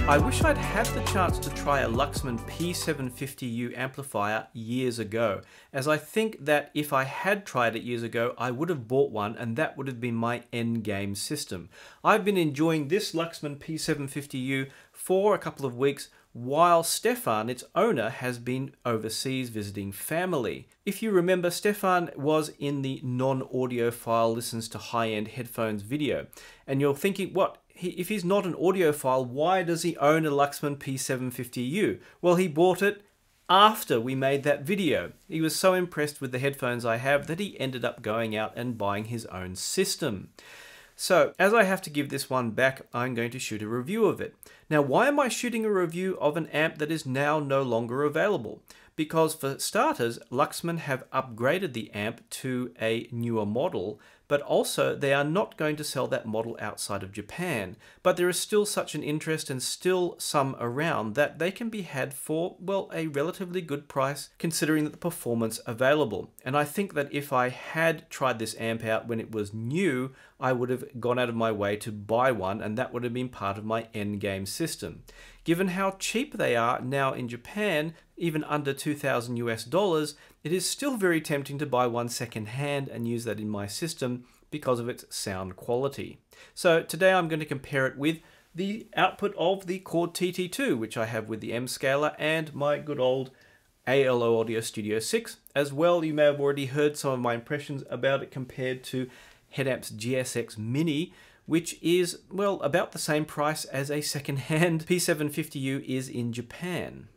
I wish I'd had the chance to try a Luxman P750u amplifier years ago, as I think that if I had tried it years ago, I would have bought one and that would have been my endgame system. I've been enjoying this Luxman P750u for a couple of weeks while Stefan, its owner, has been overseas visiting family. If you remember, Stefan was in the non-audiophile listens to high-end headphones video, and you're thinking, what? If he's not an audiophile, why does he own a Luxman P750u? Well, he bought it after we made that video. He was so impressed with the headphones I have that he ended up going out and buying his own system. So, as I have to give this one back, I'm going to shoot a review of it. Now, why am I shooting a review of an amp that is now no longer available? Because for starters, Luxman have upgraded the amp to a newer model, but also they are not going to sell that model outside of Japan. But there is still such an interest and still some around that they can be had for, well, a relatively good price considering the performance available. And I think that if I had tried this amp out when it was new, I would have gone out of my way to buy one, and that would have been part of my endgame system. Given how cheap they are now in Japan, even under $2,000 US, it is still very tempting to buy one second hand and use that in my system because of its sound quality. So today I'm going to compare it with the output of the Chord TT2, which I have with the M scaler, and my good old ALO Audio Studio 6. As well, you may have already heard some of my impressions about it compared to Headamp's GSX Mini, which is, well, about the same price as a second-hand P750u is in Japan.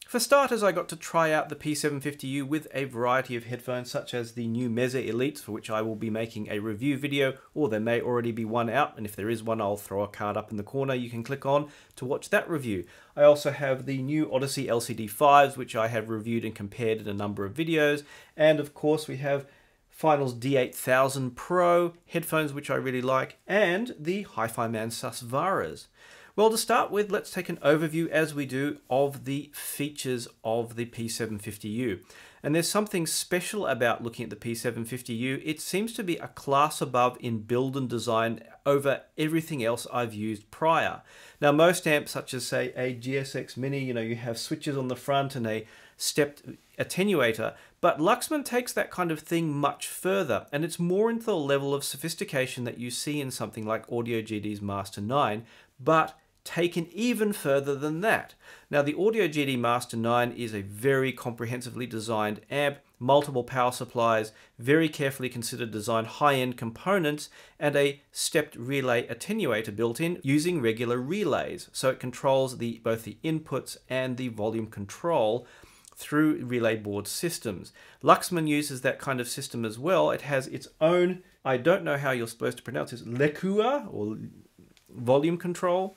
For starters, I got to try out the P750u with a variety of headphones such as the new Meze Elites, for which I will be making a review video, or there may already be one out, and if there is one, I'll throw a card up in the corner you can click on to watch that review. I also have the new Odyssey LCD5s, which I have reviewed and compared in a number of videos, and of course we have Final's D8000 Pro headphones, which I really like, and the Hi-Fi Man Susvaras. Well, to start with, let's take an overview, as we do, of the features of the P750u. And there's something special about looking at the P750u. It seems to be a class above in build and design over everything else I've used prior. Now, most amps, such as, say, a GSX Mini, you have switches on the front and a stepped attenuator, but Luxman takes that kind of thing much further, and it's more into the level of sophistication that you see in something like Audio GD's Master 9, but taken even further than that. Now, the Audio GD Master 9 is a very comprehensively designed amp, multiple power supplies, very carefully considered design, high-end components, and a stepped relay attenuator built in using regular relays. So it controls both the inputs and the volume control through relay board systems. Luxman uses that kind of system as well. It has its own, I don't know how you're supposed to pronounce this, Lekua, or volume control,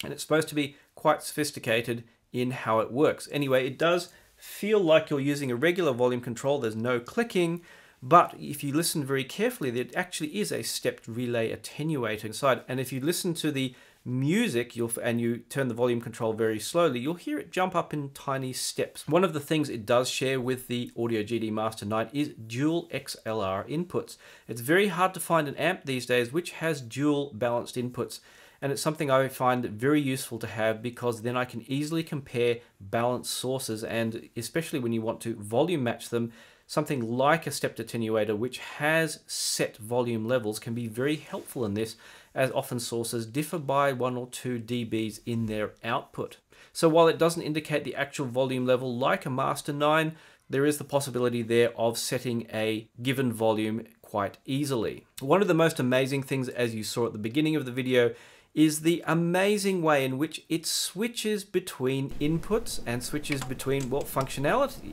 and it's supposed to be quite sophisticated in how it works. Anyway, it does feel like you're using a regular volume control. There's no clicking, but if you listen very carefully, there actually is a stepped relay attenuator inside. And if you listen to the music and you turn the volume control very slowly, you'll hear it jump up in tiny steps. One of the things it does share with the Audio GD Master 9 is dual XLR inputs. It's very hard to find an amp these days which has dual balanced inputs, and it's something I find very useful to have, because then I can easily compare balanced sources, and especially when you want to volume match them, something like a stepped attenuator which has set volume levels can be very helpful in this, as often sources differ by 1 or 2 dBs in their output. So while it doesn't indicate the actual volume level like a Master 9, there is the possibility there of setting a given volume quite easily. One of the most amazing things, as you saw at the beginning of the video, is the amazing way in which it switches between inputs and switches between, well, functionality.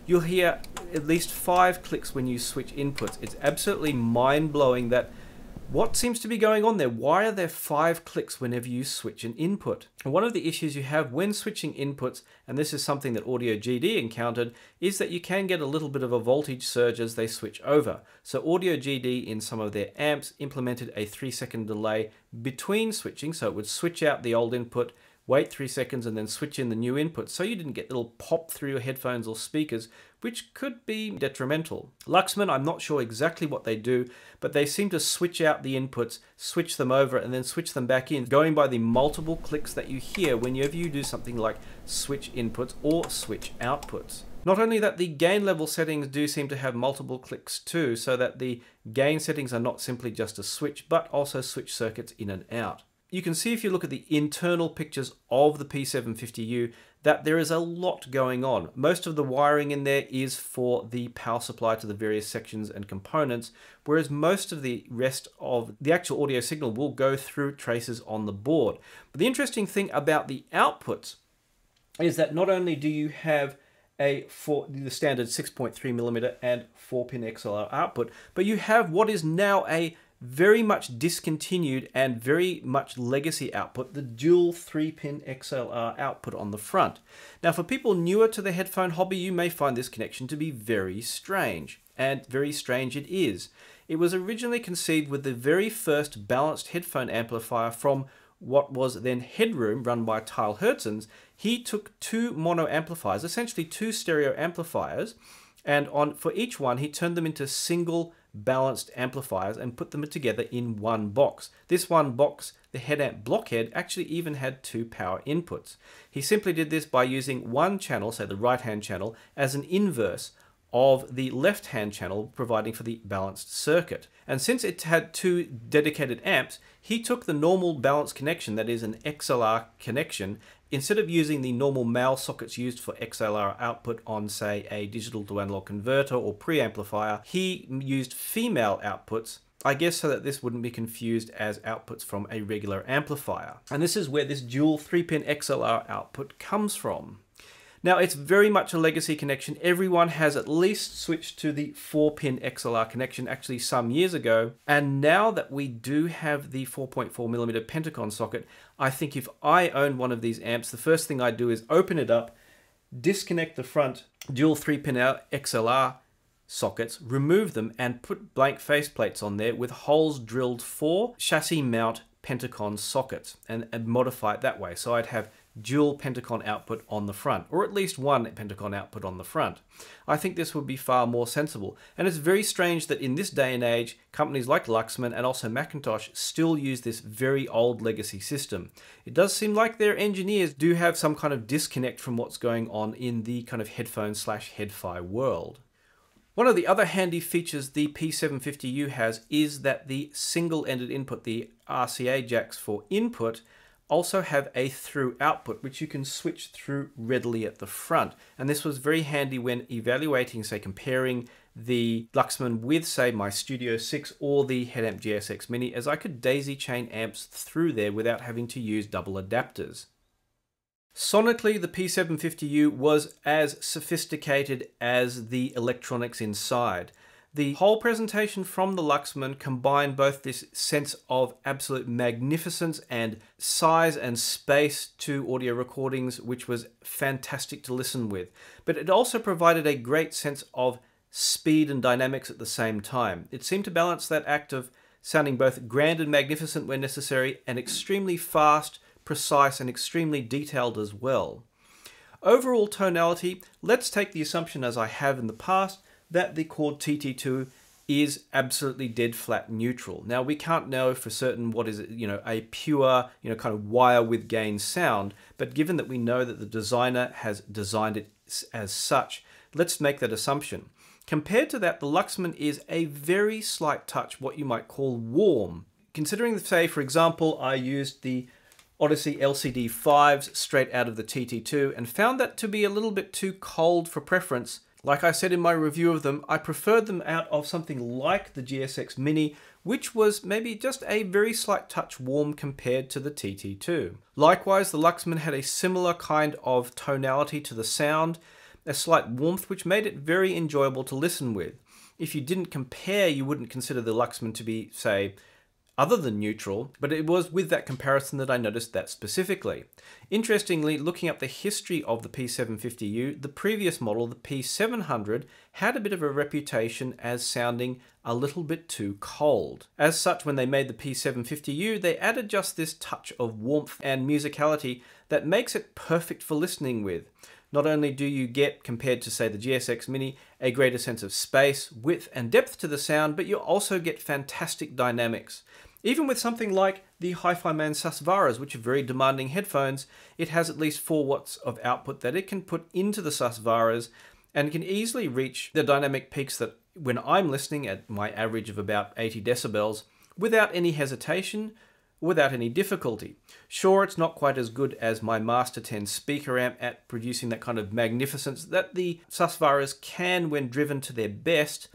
You'll hear at least 5 clicks when you switch inputs. It's absolutely mind-blowing that what seems to be going on there? Why are there 5 clicks whenever you switch an input? And one of the issues you have when switching inputs, and this is something that Audio GD encountered, is that you can get a little bit of a voltage surge as they switch over. So Audio GD in some of their amps implemented a 3-second delay between switching, so it would switch out the old input, wait 3 seconds, and then switch in the new input, so you didn't get little pop through your headphones or speakers, which could be detrimental. Luxman, I'm not sure exactly what they do, but they seem to switch out the inputs, switch them over, and then switch them back in, going by the multiple clicks that you hear whenever you do something like switch inputs or switch outputs. Not only that, the gain level settings do seem to have multiple clicks too, so that the gain settings are not simply just a switch, but also switch circuits in and out. You can see if you look at the internal pictures of the P750u that there is a lot going on. Most of the wiring in there is for the power supply to the various sections and components, whereas most of the rest of the actual audio signal will go through traces on the board. But the interesting thing about the outputs is that not only do you have the standard 6.3mm and 4-pin XLR output, but you have what is now a very much discontinued and very much legacy output, the dual 3-pin XLR output on the front. Now, for people newer to the headphone hobby, you may find this connection to be very strange, and very strange it is. It was originally conceived with the very first balanced headphone amplifier from what was then Headroom, run by Tyle Hertzens. He took 2 mono amplifiers, essentially 2 stereo amplifiers, and for each one he turned them into single balanced amplifiers and put them together in one box. This one box, the head amp blockhead, actually even had 2 power inputs. He simply did this by using one channel, say the right hand channel, as an inverse of the left hand channel, providing for the balanced circuit. And since it had 2 dedicated amps, he took the normal balanced connection, that is an XLR connection, instead of using the normal male sockets used for XLR output on, say, a digital to analog converter or preamplifier, he used female outputs, I guess so that this wouldn't be confused as outputs from a regular amplifier. And this is where this dual 3-pin XLR output comes from. Now, it's very much a legacy connection. Everyone has at least switched to the 4-pin XLR connection, actually some years ago. And now that we do have the 4.4mm Pentacon socket, I think if I owned one of these amps, the first thing I'd do is open it up, disconnect the front dual 3-pin XLR sockets, remove them, and put blank faceplates on there with holes drilled for chassis mount Pentacon sockets and modify it that way. So I'd have dual Pentacon output on the front, or at least one Pentacon output on the front. I think this would be far more sensible. And it's very strange that in this day and age, companies like Luxman and also Macintosh still use this very old legacy system. It does seem like their engineers do have some kind of disconnect from what's going on in the kind of headphone / head-fi world. One of the other handy features the P750u has is that the single-ended input, the RCA jacks for input, also have a through output, which you can switch through readily at the front. And this was very handy when evaluating, say, comparing the Luxman with, say, my Studio 6 or the Headamp GSX Mini, as I could daisy chain amps through there without having to use double adapters. Sonically, the P750u was as sophisticated as the electronics inside. The whole presentation from the Luxman combined both this sense of absolute magnificence and size and space to audio recordings, which was fantastic to listen with. But it also provided a great sense of speed and dynamics at the same time. It seemed to balance that act of sounding both grand and magnificent when necessary, and extremely fast, precise, and extremely detailed as well. Overall tonality, let's take the assumption, as I have in the past, that the Chord TT2 is absolutely dead flat neutral. Now, we can't know for certain what is, a pure, kind of wire with gain sound, but given that we know that the designer has designed it as such, let's make that assumption. Compared to that, the Luxman is a very slight touch, what you might call warm. Considering that, say, for example, I used the Odyssey LCD 5s straight out of the TT2 and found that to be a little bit too cold for preference. Like I said in my review of them, I preferred them out of something like the GSX Mini, which was maybe just a very slight touch warm compared to the TT2. Likewise, the Luxman had a similar kind of tonality to the sound, a slight warmth, which made it very enjoyable to listen with. If you didn't compare, you wouldn't consider the Luxman to be, say, other than neutral, but it was with that comparison that I noticed that specifically. Interestingly, looking up the history of the P750u, the previous model, the P700, had a bit of a reputation as sounding a little bit too cold. As such, when they made the P750u, they added just this touch of warmth and musicality that makes it perfect for listening with. Not only do you get, compared to say the GSX Mini, a greater sense of space, width and depth to the sound, but you also get fantastic dynamics. Even with something like the Hi-Fi Man Susvaras, which are very demanding headphones, it has at least 4 watts of output that it can put into the Susvaras and can easily reach the dynamic peaks that when I'm listening at my average of about 80 decibels without any hesitation, without any difficulty. Sure, it's not quite as good as my Master 10 speaker amp at producing that kind of magnificence that the Susvaras can when driven to their best,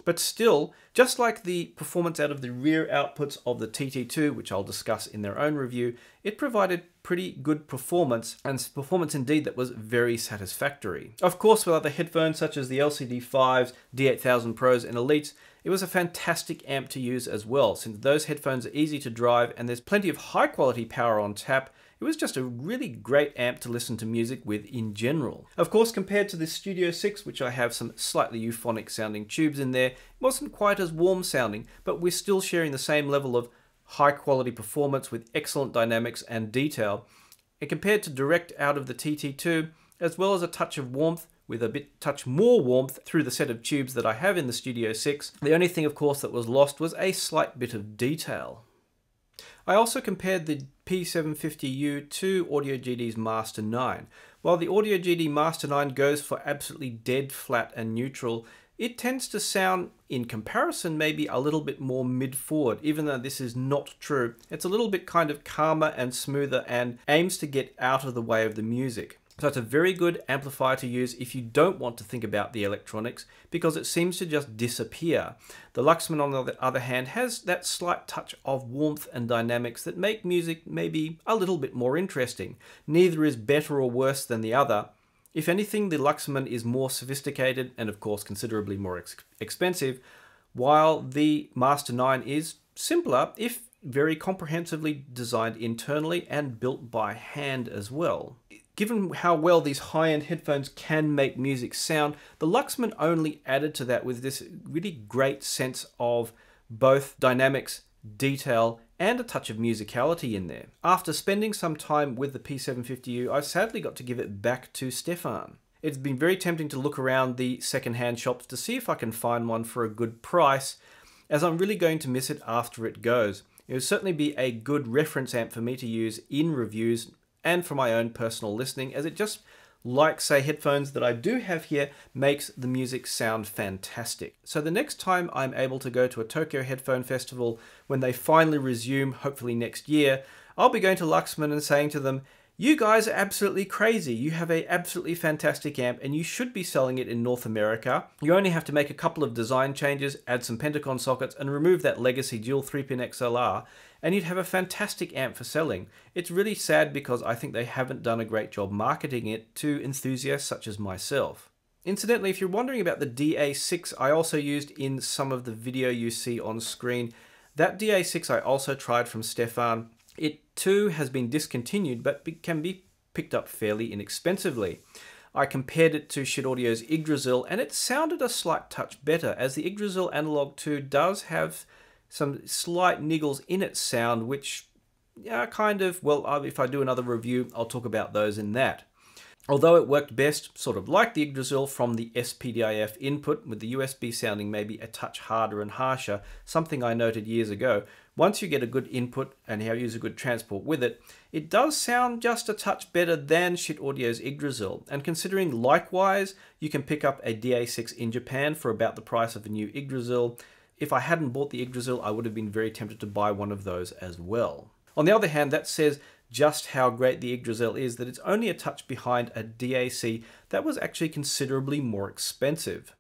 but still, just like the performance out of the rear outputs of the TT2, which I'll discuss in their own review, it provided pretty good performance, and performance indeed that was very satisfactory. Of course, with other headphones such as the LCD5s, D8000 Pros and Elites, it was a fantastic amp to use as well. Since those headphones are easy to drive and there's plenty of high quality power on tap, it was just a really great amp to listen to music with in general. Of course, compared to the Studio 6, which I have some slightly euphonic sounding tubes in there, it wasn't quite as warm sounding, but we're still sharing the same level of high quality performance with excellent dynamics and detail. And compared to direct out of the TT2, as well as a touch of warmth, with a touch more warmth through the set of tubes that I have in the Studio 6. The only thing, of course, that was lost was a slight bit of detail. I also compared the P750u to Audio GD's Master 9. While the Audio GD Master 9 goes for absolutely dead flat and neutral, it tends to sound, in comparison, maybe a little bit more mid-forward, even though this is not true. It's a little bit kind of calmer and smoother and aims to get out of the way of the music. So it's a very good amplifier to use if you don't want to think about the electronics, because it seems to just disappear. The Luxman, on the other hand, has that slight touch of warmth and dynamics that make music maybe a little bit more interesting. Neither is better or worse than the other. If anything, the Luxman is more sophisticated and of course considerably more expensive, while the Master 9 is simpler, if very comprehensively designed internally and built by hand as well. Given how well these high-end headphones can make music sound, the Luxman only added to that with this really great sense of both dynamics, detail, and a touch of musicality in there. After spending some time with the P750u, I sadly got to give it back to Stefan. It's been very tempting to look around the second-hand shops to see if I can find one for a good price, as I'm really going to miss it after it goes. It would certainly be a good reference amp for me to use in reviews and for my own personal listening, as it just, like say headphones that I do have here, makes the music sound fantastic. So the next time I'm able to go to a Tokyo Headphone Festival, when they finally resume, hopefully next year, I'll be going to Luxman and saying to them, "You guys are absolutely crazy. You have an absolutely fantastic amp and you should be selling it in North America. You only have to make a couple of design changes, add some Pentacon sockets and remove that legacy dual 3-pin XLR, and you'd have a fantastic amp for selling." It's really sad because I think they haven't done a great job marketing it to enthusiasts such as myself. Incidentally, if you're wondering about the DA-06 I also used in some of the video you see on screen, that DA-06 I also tried from Stefan. It too has been discontinued, but can be picked up fairly inexpensively. I compared it to Schiit Audio's Yggdrasil, and it sounded a slight touch better, as the Yggdrasil Analog 2 does have some slight niggles in its sound, which kind of, well, if I do another review, I'll talk about those in that. Although it worked best, sort of like the Yggdrasil, from the SPDIF input, with the USB sounding maybe a touch harder and harsher, something I noted years ago. Once you get a good input and use a good transport with it, it does sound just a touch better than Schiit Audio's Yggdrasil. And considering likewise, you can pick up a DA-06 in Japan for about the price of a new Yggdrasil, if I hadn't bought the Yggdrasil, I would have been very tempted to buy one of those as well. On the other hand, that says just how great the Yggdrasil is, that it's only a touch behind a DAC that was actually considerably more expensive.